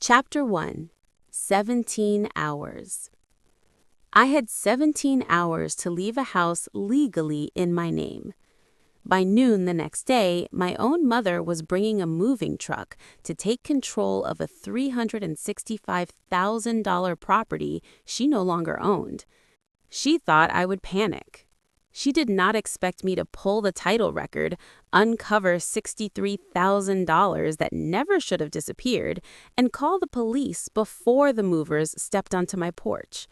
Chapter 1. 17 Hours. I had 17 hours to leave a house legally in my name. By noon the next day, my own mother was bringing a moving truck to take control of a $365,000 property she no longer owned. She thought I would panic. She did not expect me to pull the title record, uncover $63,000 that never should have disappeared, and call the police before the movers stepped onto my porch.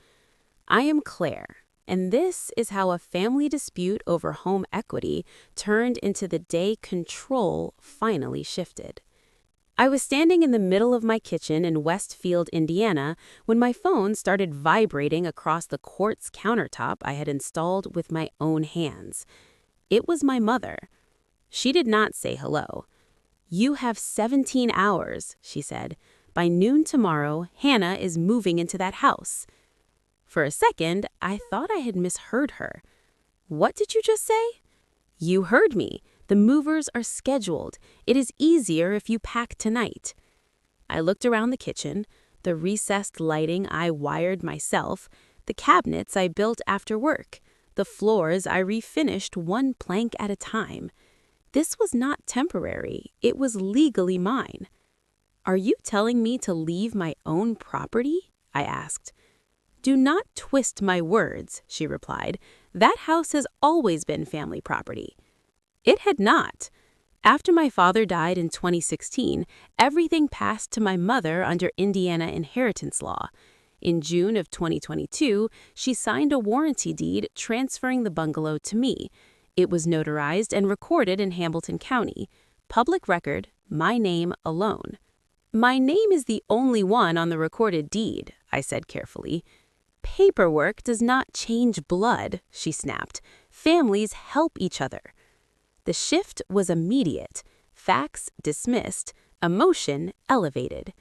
I am Claire, and this is how a family dispute over home equity turned into the day control finally shifted. I was standing in the middle of my kitchen in Westfield, Indiana, when my phone started vibrating across the quartz countertop I had installed with my own hands. It was my mother. She did not say hello. "You have 17 hours, she said. "By noon tomorrow, Hannah is moving into that house." For a second, I thought I had misheard her. "What did you just say?" "You heard me. The movers are scheduled. It is easier if you pack tonight." I looked around the kitchen, the recessed lighting I wired myself, the cabinets I built after work, the floors I refinished one plank at a time. This was not temporary. It was legally mine. "Are you telling me to leave my own property?" I asked. "Do not twist my words," she replied. "That house has always been family property." It had not. After my father died in 2016, everything passed to my mother under Indiana inheritance law. In June of 2022, she signed a warranty deed transferring the bungalow to me. It was notarized and recorded in Hamilton County. Public record, my name alone. "My name is the only one on the recorded deed," I said carefully. "Paperwork does not change blood," she snapped. "Families help each other." The shift was immediate. Facts dismissed. Emotion elevated.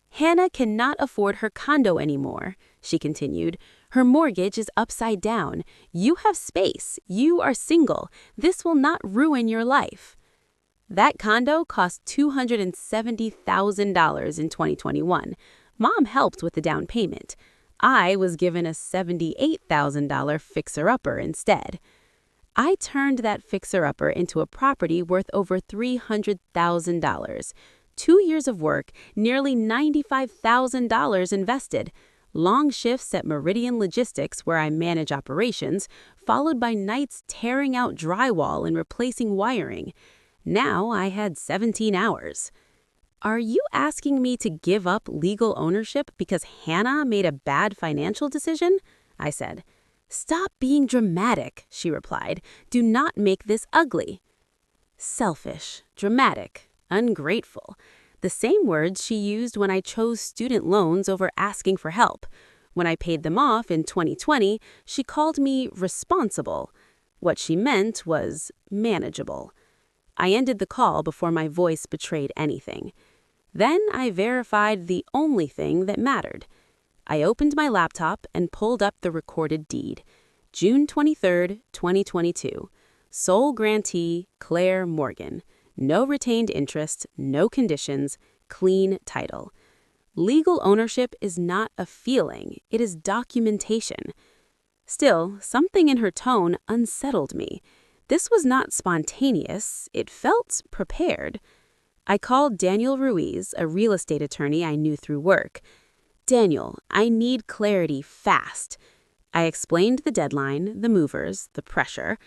"Hannah cannot afford her condo anymore," she continued. "Her mortgage is upside down. You have space. You are single. This will not ruin your life." That condo cost $270,000 in 2021. Mom helped with the down payment. I was given a $78,000 fixer-upper instead. I turned that fixer-upper into a property worth over $300,000. 2 years of work, nearly $95,000 invested. Long shifts at Meridian Logistics, where I manage operations, followed by nights tearing out drywall and replacing wiring. Now I had 17 hours. "Are you asking me to give up legal ownership because Hannah made a bad financial decision?" I said. "Stop being dramatic," she replied. "Do not make this ugly." Selfish, dramatic, ungrateful. The same words she used when I chose student loans over asking for help. When I paid them off in 2020, she called me responsible. What she meant was manageable. I ended the call before my voice betrayed anything. Then I verified the only thing that mattered. I opened my laptop and pulled up the recorded deed. June 23, 2022. Sole grantee, Claire Morgan. No retained interest, no conditions, clean title. Legal ownership is not a feeling, it is documentation. Still, something in her tone unsettled me. This was not spontaneous, it felt prepared. I called Daniel Ruiz, a real estate attorney I knew through work. "Daniel, I need clarity fast." I explained the deadline, the movers, the pressure.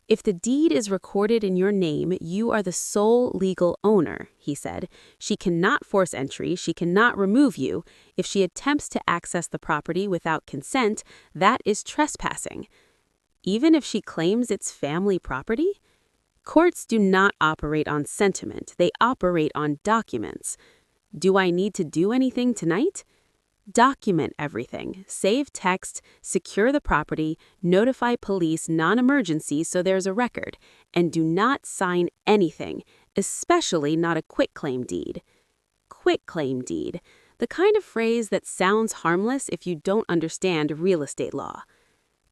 "If the deed is recorded in your name, you are the sole legal owner," he said. "She cannot force entry, she cannot remove you. If she attempts to access the property without consent, that is trespassing." Even if she claims it's family property? Courts do not operate on sentiment, they operate on documents. Do I need to do anything tonight? Document everything, save text, secure the property, notify police non-emergency so there's a record, and do not sign anything, especially not a quitclaim deed. Quitclaim deed, the kind of phrase that sounds harmless if you don't understand real estate law.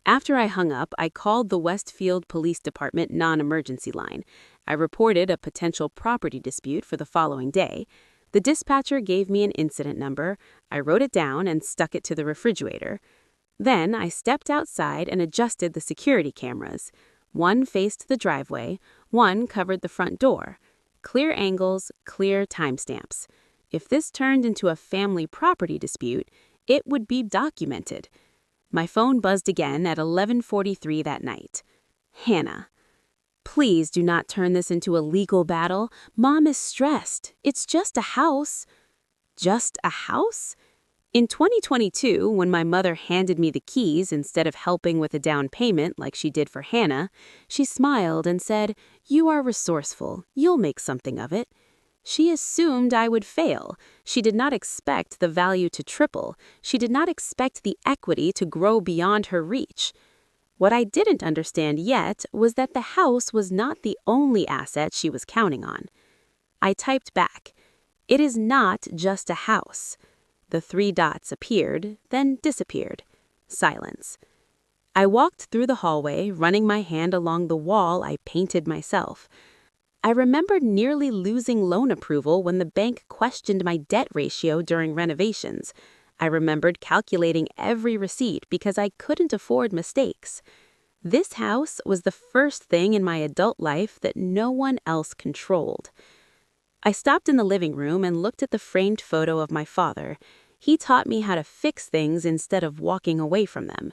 After I hung up, I called the Westfield Police Department non-emergency line. I reported a potential property dispute for the following day. The dispatcher gave me an incident number. I wrote it down and stuck it to the refrigerator. Then I stepped outside and adjusted the security cameras. One faced the driveway, one covered the front door. Clear angles, clear timestamps. If this turned into a family property dispute, it would be documented. My phone buzzed again at 11:43 that night. Hannah. Please do not turn this into a legal battle. Mom is stressed. It's just a house. Just a house? In 2022, when my mother handed me the keys instead of helping with a down payment like she did for Hannah, she smiled and said, "You are resourceful. You'll make something of it." She assumed I would fail. She did not expect the value to triple. She did not expect the equity to grow beyond her reach. What I didn't understand yet was that the house was not the only asset she was counting on. I typed back, "It is not just a house." The 3 dots appeared, then disappeared. Silence. I walked through the hallway, running my hand along the wall I painted myself. I remembered nearly losing loan approval when the bank questioned my debt ratio during renovations. I remembered calculating every receipt because I couldn't afford mistakes. This house was the first thing in my adult life that no one else controlled. I stopped in the living room and looked at the framed photo of my father. He taught me how to fix things instead of walking away from them.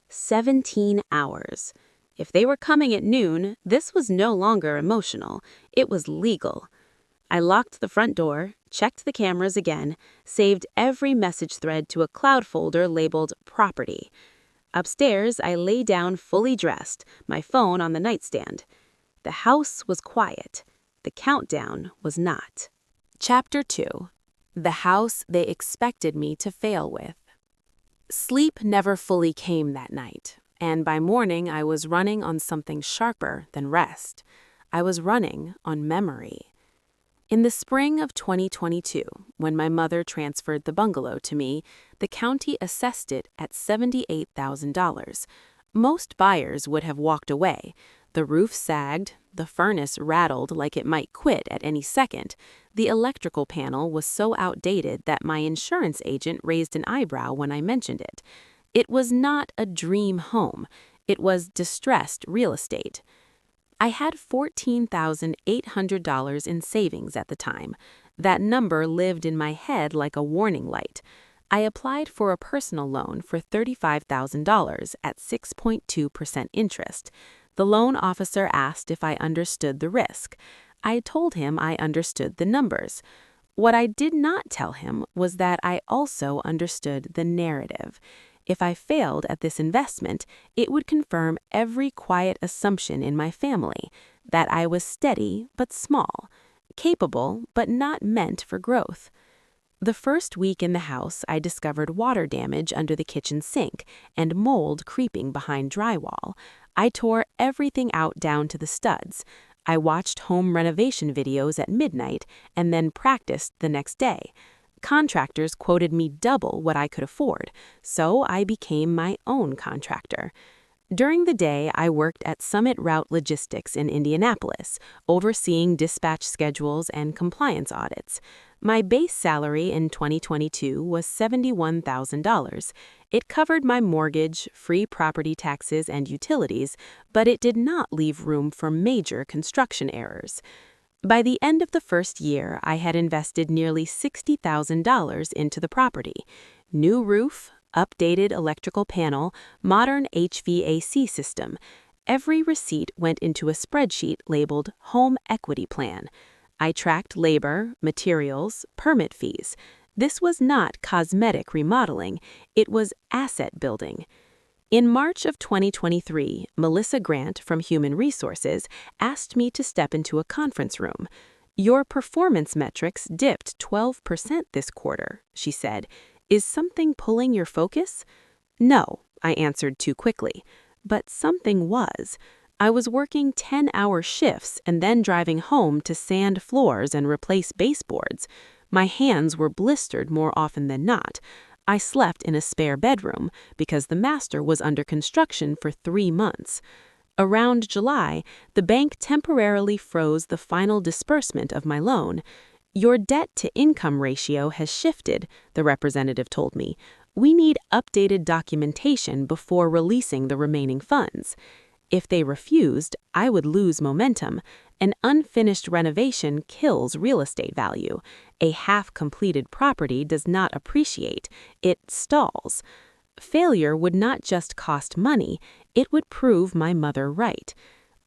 17 hours. If they were coming at noon, this was no longer emotional. It was legal. I locked the front door, checked the cameras again, saved every message thread to a cloud folder labeled Property. Upstairs, I lay down fully dressed, my phone on the nightstand. The house was quiet. The countdown was not. Chapter 2. The house they expected me to fail with. Sleep never fully came that night, and by morning I was running on something sharper than rest. I was running on memory. In the spring of 2022, when my mother transferred the bungalow to me, the county assessed it at $78,000. Most buyers would have walked away. The roof sagged, the furnace rattled like it might quit at any second. The electrical panel was so outdated that my insurance agent raised an eyebrow when I mentioned it. It was not a dream home. It was distressed real estate. I had $14,800 in savings at the time. That number lived in my head like a warning light. I applied for a personal loan for $35,000 at 6.2% interest. The loan officer asked if I understood the risk. I told him I understood the numbers. What I did not tell him was that I also understood the narrative. If I failed at this investment, it would confirm every quiet assumption in my family, that I was steady but small, capable but not meant for growth. The first week in the house, I discovered water damage under the kitchen sink and mold creeping behind drywall. I tore everything out down to the studs. I watched home renovation videos at midnight and then practiced the next day. Contractors quoted me double what I could afford, so I became my own contractor. During the day, I worked at Summit Route Logistics in Indianapolis, overseeing dispatch schedules and compliance audits. My base salary in 2022 was $71,000. It covered my mortgage, free property taxes, and utilities, but it did not leave room for major construction errors. By the end of the first year, I had invested nearly $60,000 into the property. New roof, updated electrical panel, modern HVAC system. Every receipt went into a spreadsheet labeled Home Equity Plan. I tracked labor, materials, permit fees. This was not cosmetic remodeling, it was asset building. In March of 2023, Melissa Grant from Human Resources asked me to step into a conference room. "Your performance metrics dipped 12% this quarter," she said. "Is something pulling your focus?" "No," I answered too quickly. But something was. I was working 10-hour shifts and then driving home to sand floors and replace baseboards. My hands were blistered more often than not. I slept in a spare bedroom because the master was under construction for 3 months. Around July, the bank temporarily froze the final disbursement of my loan. Your debt-to-income ratio has shifted, the representative told me. We need updated documentation before releasing the remaining funds. If they refused, I would lose momentum. An unfinished renovation kills real estate value. A half-completed property does not appreciate, it stalls. Failure would not just cost money, it would prove my mother right.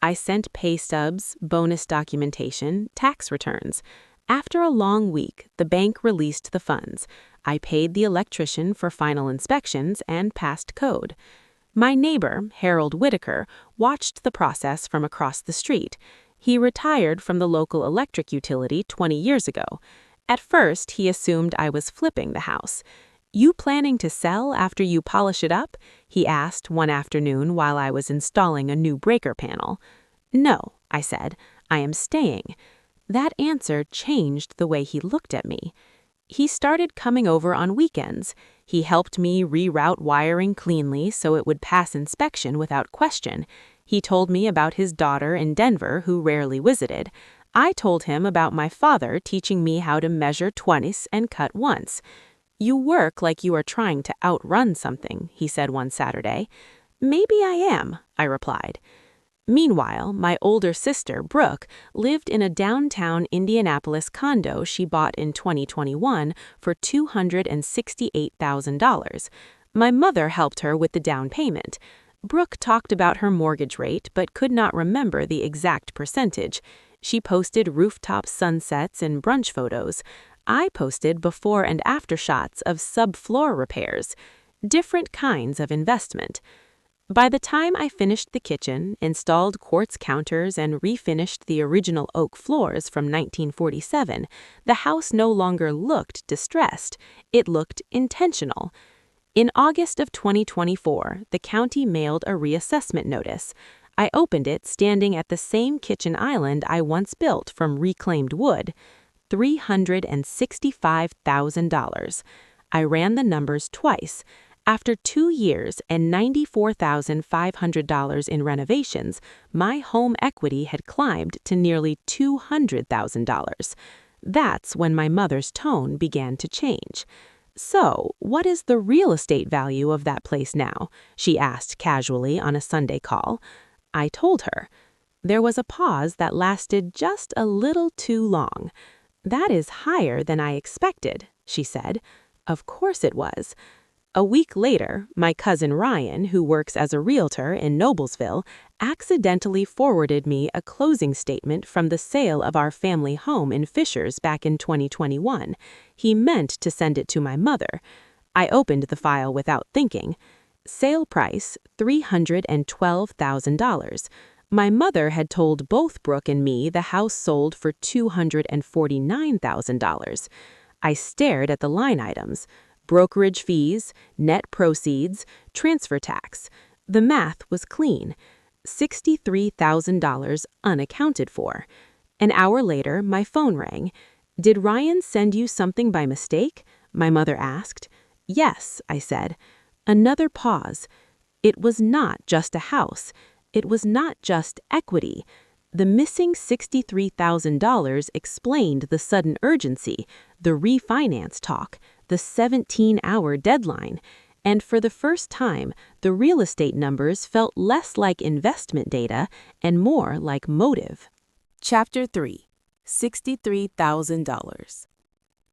I sent pay stubs, bonus documentation, tax returns. After a long week, the bank released the funds. I paid the electrician for final inspections and passed code. My neighbor, Harold Whitaker, watched the process from across the street. He retired from the local electric utility 20 years ago. At first, he assumed I was flipping the house. "You planning to sell after you polish it up?" he asked one afternoon while I was installing a new breaker panel. "No," I said, "I am staying." That answer changed the way he looked at me. He started coming over on weekends. He helped me reroute wiring cleanly so it would pass inspection without question. He told me about his daughter in Denver who rarely visited. I told him about my father teaching me how to measure 20s and cut once. "You work like you are trying to outrun something," he said one Saturday. "Maybe I am," I replied. Meanwhile, my older sister, Brooke, lived in a downtown Indianapolis condo she bought in 2021 for $268,000. My mother helped her with the down payment. Brooke talked about her mortgage rate but could not remember the exact percentage. She posted rooftop sunsets and brunch photos. I posted before and after shots of subfloor repairs. Different kinds of investment. By the time I finished the kitchen, installed quartz counters, and refinished the original oak floors from 1947, the house no longer looked distressed. It looked intentional. In August of 2024, the county mailed a reassessment notice. I opened it standing at the same kitchen island I once built from reclaimed wood. $365,000. I ran the numbers twice. After 2 years and $94,500 in renovations, my home equity had climbed to nearly $200,000. That's when my mother's tone began to change. "So, what is the real estate value of that place now?" she asked casually on a Sunday call. I told her. There was a pause that lasted just a little too long. "That is higher than I expected," she said. Of course it was. A week later, my cousin Ryan, who works as a realtor in Noblesville, accidentally forwarded me a closing statement from the sale of our family home in Fishers back in 2021. He meant to send it to my mother. I opened the file without thinking. Sale price, $312,000. My mother had told both Brooke and me the house sold for $249,000. I stared at the line items. Brokerage fees, net proceeds, transfer tax. The math was clean. $63,000 unaccounted for. An hour later, my phone rang. "Did Ryan send you something by mistake?" my mother asked. "Yes," I said. Another pause. It was not just a house. It was not just equity. The missing $63,000 explained the sudden urgency, the refinance talk, the 17-hour deadline, and for the first time, the real estate numbers felt less like investment data and more like motive. Chapter 3. $63,000.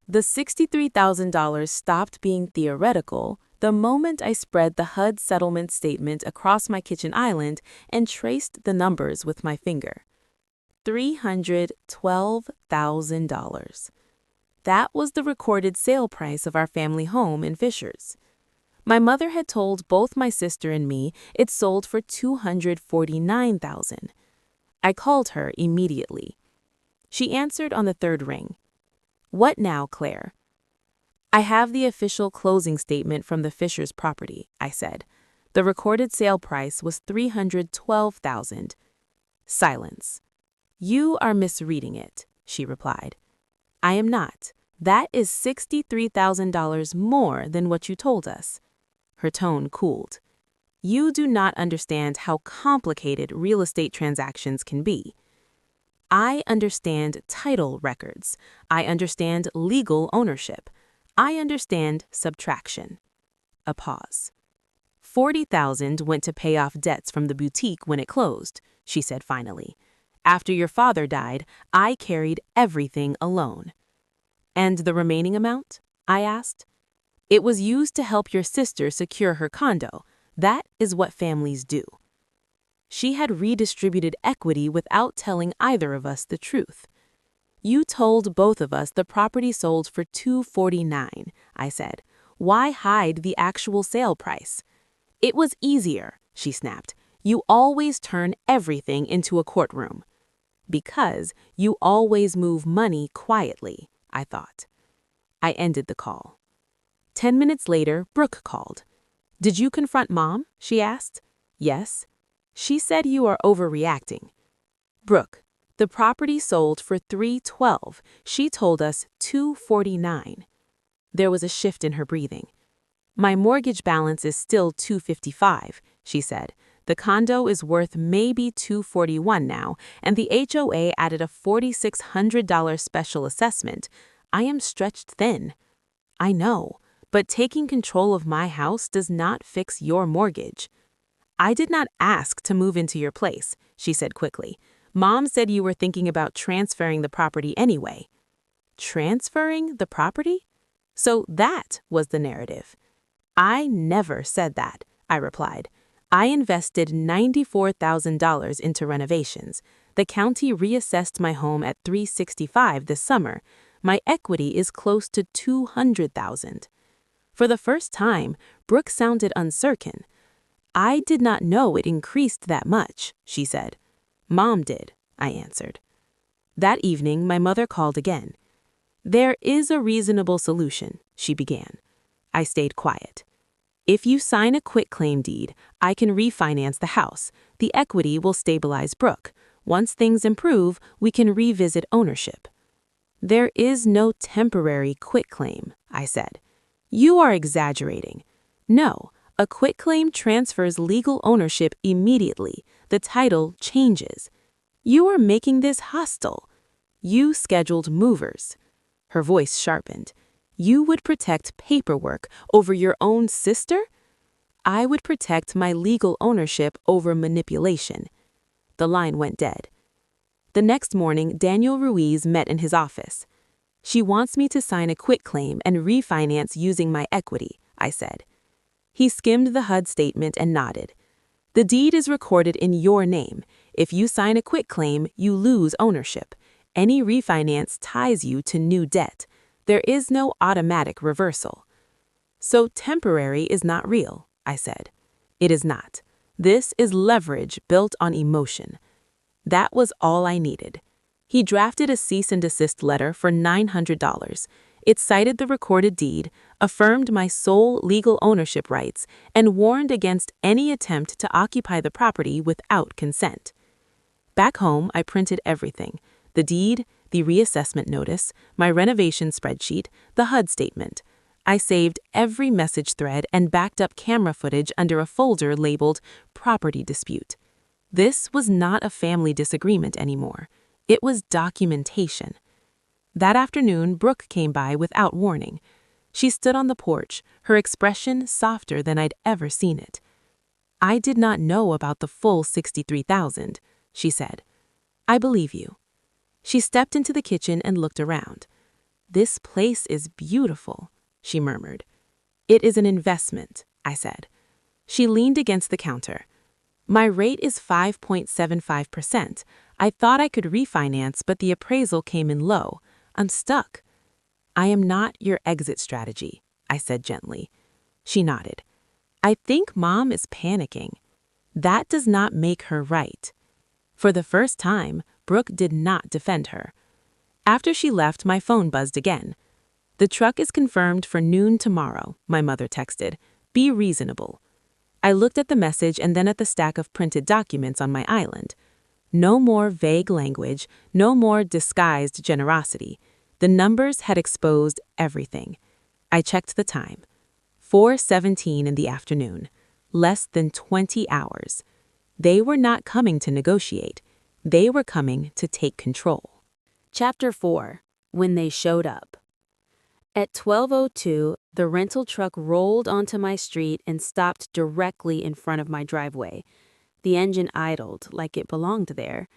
The $63,000 stopped being theoretical the moment I spread the HUD settlement statement across my kitchen island and traced the numbers with my finger. $312,000. That was the recorded sale price of our family home in Fishers. My mother had told both my sister and me it sold for $249,000. I called her immediately. She answered on the third ring. "What now, Claire?" "I have the official closing statement from the Fishers property," I said. "The recorded sale price was $312,000. Silence. "You are misreading it," she replied. "I am not. That is $63,000 more than what you told us." Her tone cooled. "You do not understand how complicated real estate transactions can be." I understand title records. I understand legal ownership. I understand subtraction. A pause. 40,000 went to pay off debts from the boutique when it closed, she said finally. After your father died, I carried everything alone. And the remaining amount? I asked. It was used to help your sister secure her condo. That is what families do. She had redistributed equity without telling either of us the truth. You told both of us the property sold for $249, I said. Why hide the actual sale price? It was easier, she snapped. You always turn everything into a courtroom. Because you always move money quietly, I thought. I ended the call. 10 minutes later, Brooke called. Did you confront Mom? She asked. Yes. She said you are overreacting. Brooke, the property sold for $312. She told us $249. There was a shift in her breathing. My mortgage balance is still $255, she said. The condo is worth maybe $241 now, and the HOA added a $4,600 special assessment. I am stretched thin. I know, but taking control of my house does not fix your mortgage. I did not ask to move into your place, she said quickly. Mom said you were thinking about transferring the property anyway. Transferring the property? So that was the narrative. I never said that, I replied. I invested $94,000 into renovations. The county reassessed my home at $365 this summer. My equity is close to $200,000. For the first time, Brooke sounded uncertain. I did not know it increased that much, she said. Mom did, I answered. That evening, my mother called again. There is a reasonable solution, she began. I stayed quiet. If you sign a quitclaim deed, I can refinance the house. The equity will stabilize Brooke. Once things improve, we can revisit ownership. There is no temporary quitclaim, I said. You are exaggerating. No, a quitclaim transfers legal ownership immediately. The title changes. You are making this hostile. You scheduled movers. Her voice sharpened. You would protect paperwork over your own sister? I would protect my legal ownership over manipulation. The line went dead. The next morning, Daniel Ruiz met in his office. She wants me to sign a quitclaim and refinance using my equity, I said. He skimmed the HUD statement and nodded. The deed is recorded in your name. If you sign a quitclaim, you lose ownership. Any refinance ties you to new debt. There is no automatic reversal. So temporary is not real, I said. It is not. This is leverage built on emotion. That was all I needed. He drafted a cease and desist letter for $900. It cited the recorded deed, affirmed my sole legal ownership rights, and warned against any attempt to occupy the property without consent. Back home, I printed everything: the deed, the reassessment notice, my renovation spreadsheet, the HUD statement. I saved every message thread and backed up camera footage under a folder labeled Property Dispute. This was not a family disagreement anymore. It was documentation. That afternoon, Brooke came by without warning. She stood on the porch, her expression softer than I'd ever seen it. I did not know about the full $63,000, she said. I believe you. She stepped into the kitchen and looked around. This place is beautiful, she murmured. It is an investment, I said. She leaned against the counter. My rate is 5.75%. I thought I could refinance, but the appraisal came in low. I'm stuck. I am not your exit strategy, I said gently. She nodded. I think Mom is panicking. That does not make her right. For the first time, Brooke did not defend her. After she left, my phone buzzed again. The truck is confirmed for noon tomorrow, my mother texted. Be reasonable. I looked at the message and then at the stack of printed documents on my island. No more vague language, no more disguised generosity. The numbers had exposed everything. I checked the time. 4:17 in the afternoon. Less than 20 hours. They were not coming to negotiate. They were coming to take control. Chapter 4. When They Showed Up. At 12:02, the rental truck rolled onto my street and stopped directly in front of my driveway. The engine idled like it belonged there.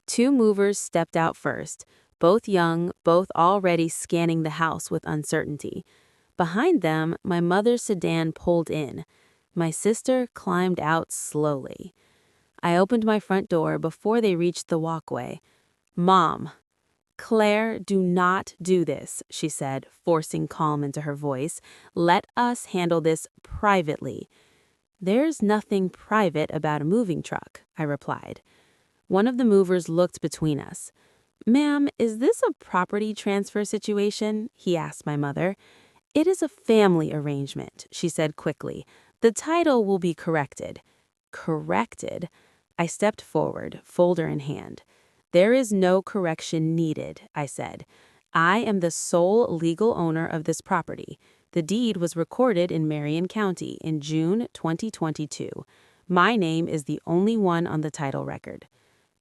Two movers stepped out first, both young, both already scanning the house with uncertainty. Behind them, my mother's sedan pulled in. My sister climbed out slowly. I opened my front door before they reached the walkway. "Mom." "Claire, do not do this," she said, forcing calm into her voice. "Let us handle this privately." "There's nothing private about a moving truck," I replied. One of the movers looked between us. "Ma'am, is this a property transfer situation?" he asked my mother. "It is a family arrangement," she said quickly. "The title will be corrected." Corrected? I stepped forward, folder in hand. "There is no correction needed," I said. "I am the sole legal owner of this property. The deed was recorded in Marion County in June 2022. My name is the only one on the title record."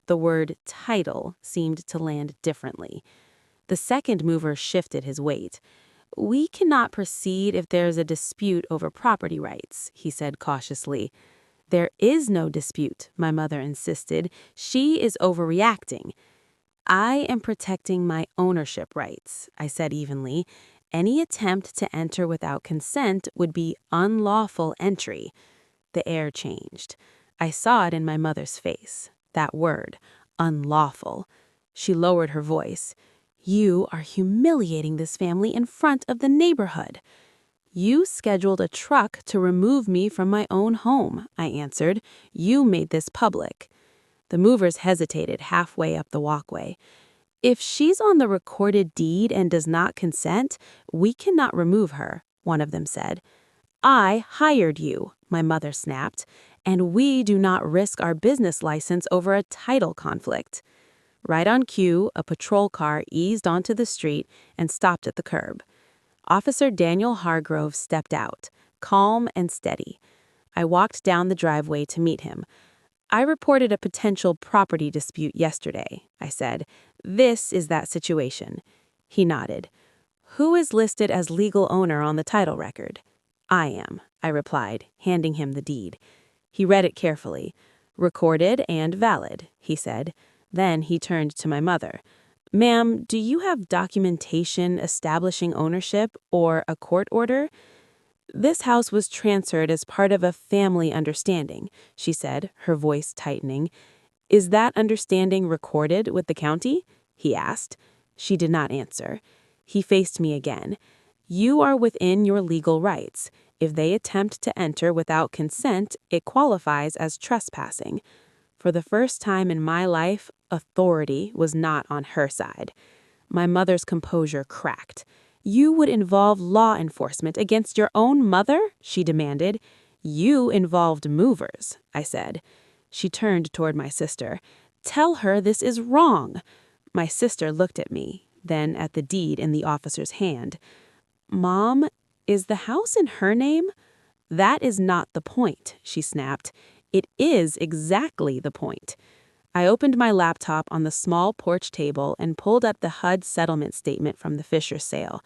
The word title seemed to land differently. The second mover shifted his weight. "We cannot proceed if there is a dispute over property rights," he said cautiously. "There is no dispute," my mother insisted. "She is overreacting." "I am protecting my ownership rights," I said evenly. "Any attempt to enter without consent would be unlawful entry." The air changed. I saw it in my mother's face. That word, unlawful. She lowered her voice. "You are humiliating this family in front of the neighborhood." "You scheduled a truck to remove me from my own home," I answered. "You made this public." The movers hesitated halfway up the walkway. "If she's on the recorded deed and does not consent, we cannot remove her," one of them said. "I hired you," my mother snapped, "and we do not risk our business license over a title conflict." Right on cue, a patrol car eased onto the street and stopped at the curb. Officer Daniel Hargrove stepped out, calm and steady. I walked down the driveway to meet him. "I reported a potential property dispute yesterday," I said. "This is that situation." He nodded. "Who is listed as legal owner on the title record?" "I am," I replied, handing him the deed. He read it carefully. "Recorded and valid," he said. Then he turned to my mother. "Ma'am, do you have documentation establishing ownership or a court order?" "This house was transferred as part of a family understanding," she said, her voice tightening. "Is that understanding recorded with the county?" he asked. She did not answer. He faced me again. "You are within your legal rights. If they attempt to enter without consent, it qualifies as trespassing." For the first time in my life, authority was not on her side. My mother's composure cracked. "You would involve law enforcement against your own mother?" she demanded. "You involved movers," I said. She turned toward my sister. "Tell her this is wrong." My sister looked at me, then at the deed in the officer's hand. "Mom, is the house in her name?" "That is not the point," she snapped. "It is exactly the point." I opened my laptop on the small porch table and pulled up the HUD settlement statement from the Fisher sale.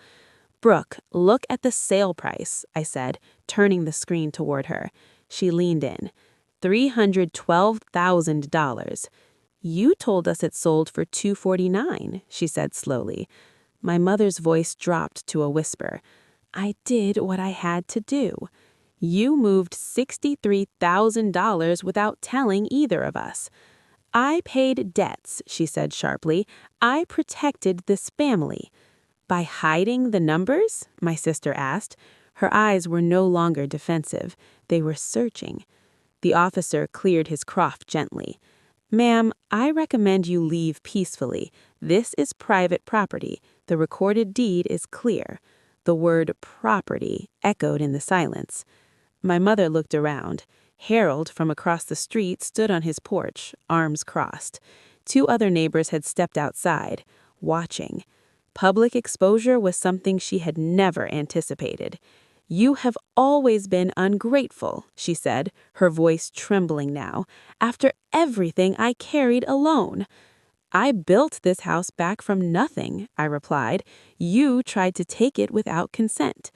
"Brooke, look at the sale price," I said, turning the screen toward her. She leaned in. $312,000. "You told us it sold for $249," she said slowly. My mother's voice dropped to a whisper. "I did what I had to do." "You moved $63,000 without telling either of us." "I paid debts," she said sharply. "I protected this family." "By hiding the numbers?" my sister asked. Her eyes were no longer defensive. They were searching. The officer cleared his croft gently. "Ma'am, I recommend you leave peacefully. This is private property. The recorded deed is clear." The word property echoed in the silence. My mother looked around. Harold, from across the street, stood on his porch, arms crossed. Two other neighbors had stepped outside, watching. Public exposure was something she had never anticipated. "You have always been ungrateful," she said, her voice trembling now, "after everything I carried alone." "I built this house back from nothing," I replied. "You tried to take it without consent."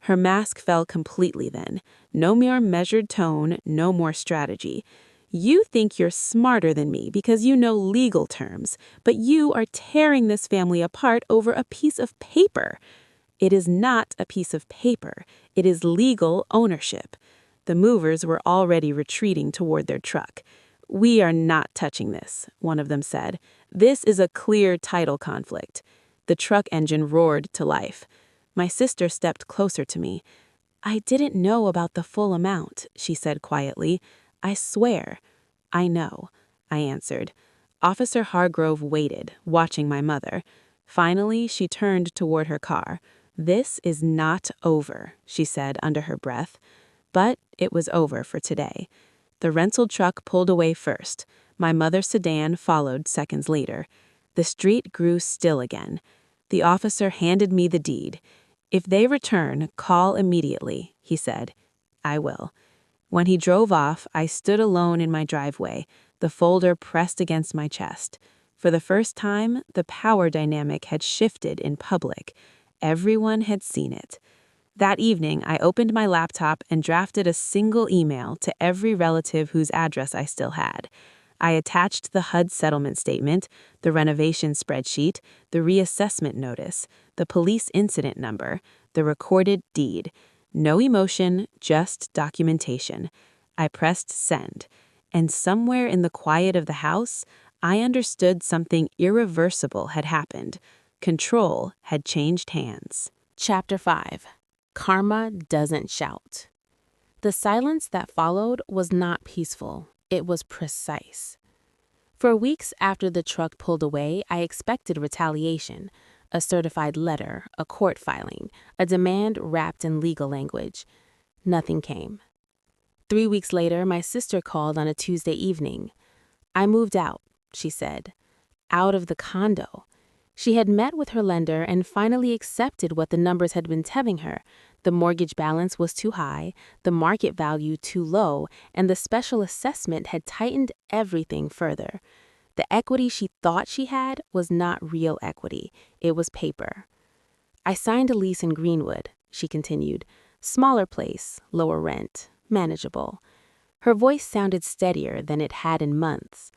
Her mask fell completely then. No more measured tone, no more strategy. "You think you're smarter than me because you know legal terms, but you are tearing this family apart over a piece of paper." "It is not a piece of paper. It is legal ownership." The movers were already retreating toward their truck. "We are not touching this," one of them said. "This is a clear title conflict." The truck engine roared to life. My sister stepped closer to me. "I didn't know about the full amount," she said quietly. "I swear." "I know," I answered. Officer Hargrove waited, watching my mother. Finally, she turned toward her car. "This is not over," she said under her breath. But it was over for today. The rental truck pulled away first. My mother's sedan followed seconds later. The street grew still again. The officer handed me the deed. "If they return, call immediately," he said. "I will." When he drove off, I stood alone in my driveway, the folder pressed against my chest. For the first time, the power dynamic had shifted in public. Everyone had seen it. That evening, I opened my laptop and drafted a single email to every relative whose address I still had. I attached the HUD settlement statement, the renovation spreadsheet, the reassessment notice, the police incident number, the recorded deed. No emotion, just documentation. I pressed send, and somewhere in the quiet of the house, I understood something irreversible had happened. Control had changed hands. Chapter 5. Karma doesn't shout. The silence that followed was not peaceful. It was precise. For weeks after the truck pulled away, I expected retaliation. A certified letter, a court filing, a demand wrapped in legal language. Nothing came. 3 weeks later, my sister called on a Tuesday evening. "I moved out," she said. Out of the condo. She had met with her lender and finally accepted what the numbers had been telling her. The mortgage balance was too high, the market value too low, and the special assessment had tightened everything further. The equity she thought she had was not real equity. It was paper. "I signed a lease in Greenwood," she continued. "Smaller place, lower rent, manageable." Her voice sounded steadier than it had in months.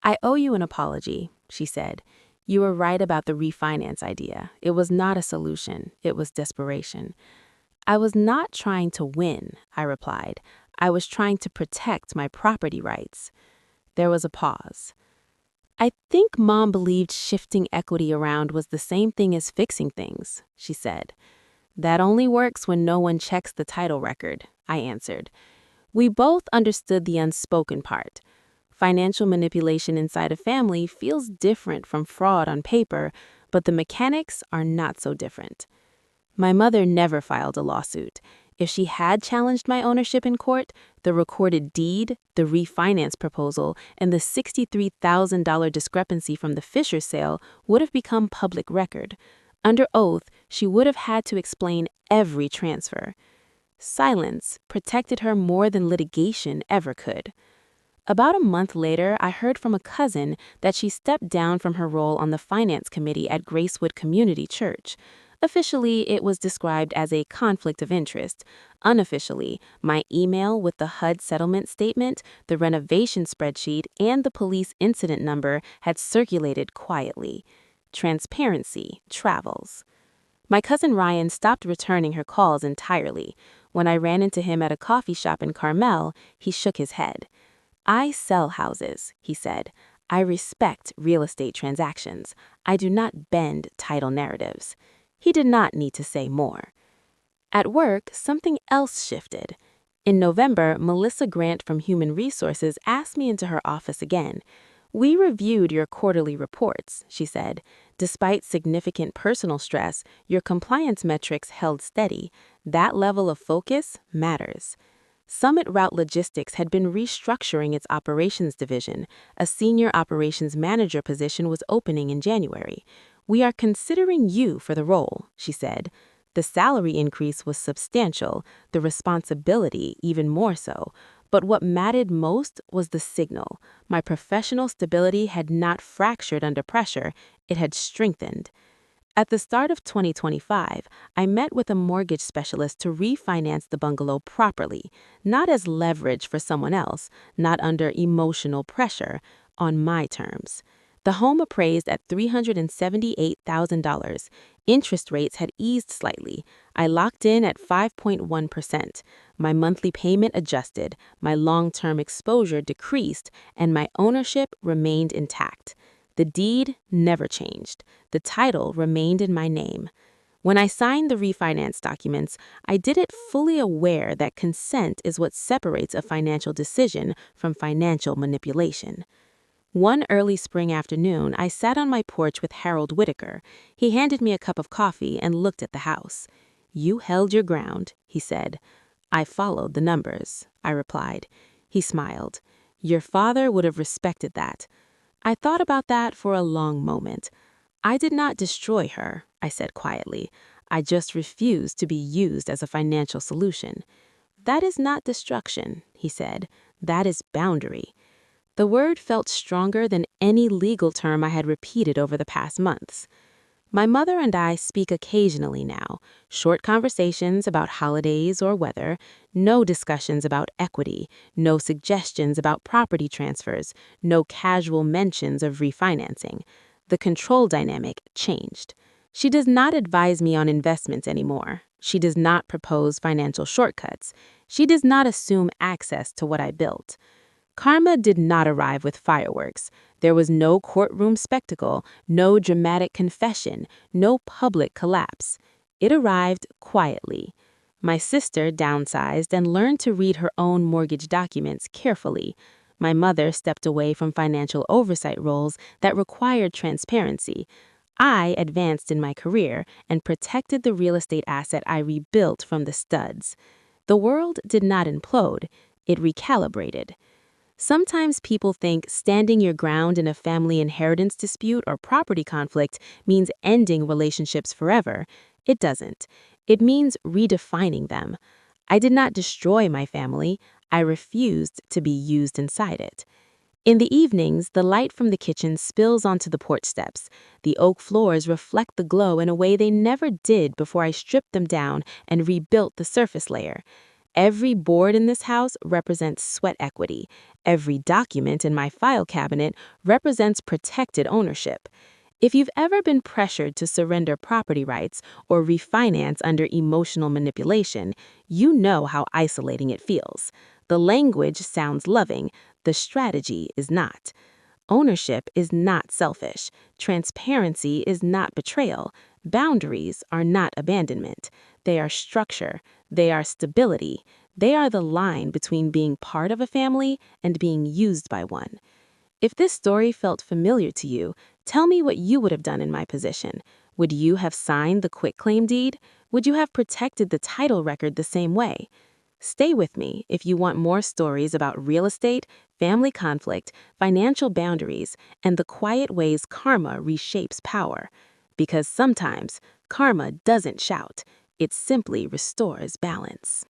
"I owe you an apology," she said. "You were right about the refinance idea. It was not a solution. It was desperation." "I was not trying to win," I replied. "I was trying to protect my property rights." There was a pause. "I think Mom believed shifting equity around was the same thing as fixing things," she said. "That only works when no one checks the title record," I answered. We both understood the unspoken part. Financial manipulation inside a family feels different from fraud on paper, but the mechanics are not so different. My mother never filed a lawsuit. If she had challenged my ownership in court, the recorded deed, the refinance proposal, and the $63,000 discrepancy from the Fisher sale would have become public record. Under oath, she would have had to explain every transfer. Silence protected her more than litigation ever could. About a month later, I heard from a cousin that she stepped down from her role on the finance committee at Gracewood Community Church. Officially, it was described as a conflict of interest. Unofficially, my email with the HUD settlement statement, the renovation spreadsheet, and the police incident number had circulated quietly. Transparency travels. My cousin Ryan stopped returning her calls entirely. When I ran into him at a coffee shop in Carmel, he shook his head. "I sell houses," he said. "I respect real estate transactions. I do not bend title narratives." He did not need to say more. At work, something else shifted. In November, Melissa Grant from Human Resources asked me into her office again. "We reviewed your quarterly reports," she said. "Despite significant personal stress, your compliance metrics held steady. That level of focus matters." Summit Route Logistics had been restructuring its operations division. A senior operations manager position was opening in January. "We are considering you for the role," she said. The salary increase was substantial, the responsibility even more so. But what mattered most was the signal. My professional stability had not fractured under pressure, it had strengthened. At the start of 2025, I met with a mortgage specialist to refinance the bungalow properly, not as leverage for someone else, not under emotional pressure, on my terms. The home appraised at $378,000. Interest rates had eased slightly. I locked in at 5.1%. My monthly payment adjusted, my long-term exposure decreased, and my ownership remained intact. The deed never changed. The title remained in my name. When I signed the refinance documents, I did it fully aware that consent is what separates a financial decision from financial manipulation. One early spring afternoon, I sat on my porch with Harold Whitaker. He handed me a cup of coffee and looked at the house. "You held your ground," he said. "I followed the numbers," I replied. He smiled. "Your father would have respected that." I thought about that for a long moment. "I did not destroy her," I said quietly. "I just refused to be used as a financial solution." "That is not destruction," he said. "That is boundary." The word felt stronger than any legal term I had repeated over the past months. My mother and I speak occasionally now, short conversations about holidays or weather, no discussions about equity, no suggestions about property transfers, no casual mentions of refinancing. The control dynamic changed. She does not advise me on investments anymore. She does not propose financial shortcuts. She does not assume access to what I built. Karma did not arrive with fireworks. There was no courtroom spectacle, no dramatic confession, no public collapse. It arrived quietly. My sister downsized and learned to read her own mortgage documents carefully. My mother stepped away from financial oversight roles that required transparency. I advanced in my career and protected the real estate asset I rebuilt from the studs. The world did not implode, it recalibrated. Sometimes people think standing your ground in a family inheritance dispute or property conflict means ending relationships forever. It doesn't. It means redefining them. I did not destroy my family. I refused to be used inside it. In the evenings, the light from the kitchen spills onto the porch steps. The oak floors reflect the glow in a way they never did before I stripped them down and rebuilt the surface layer. Every board in this house represents sweat equity. Every document in my file cabinet represents protected ownership. If you've ever been pressured to surrender property rights or refinance under emotional manipulation, you know how isolating it feels. The language sounds loving, the strategy is not. Ownership is not selfish. Transparency is not betrayal. Boundaries are not abandonment. They are structure. They are stability. They are the line between being part of a family and being used by one. If this story felt familiar to you, tell me what you would have done in my position. Would you have signed the quitclaim deed? Would you have protected the title record the same way? Stay with me if you want more stories about real estate, family conflict, financial boundaries, and the quiet ways karma reshapes power. Because sometimes karma doesn't shout, it simply restores balance.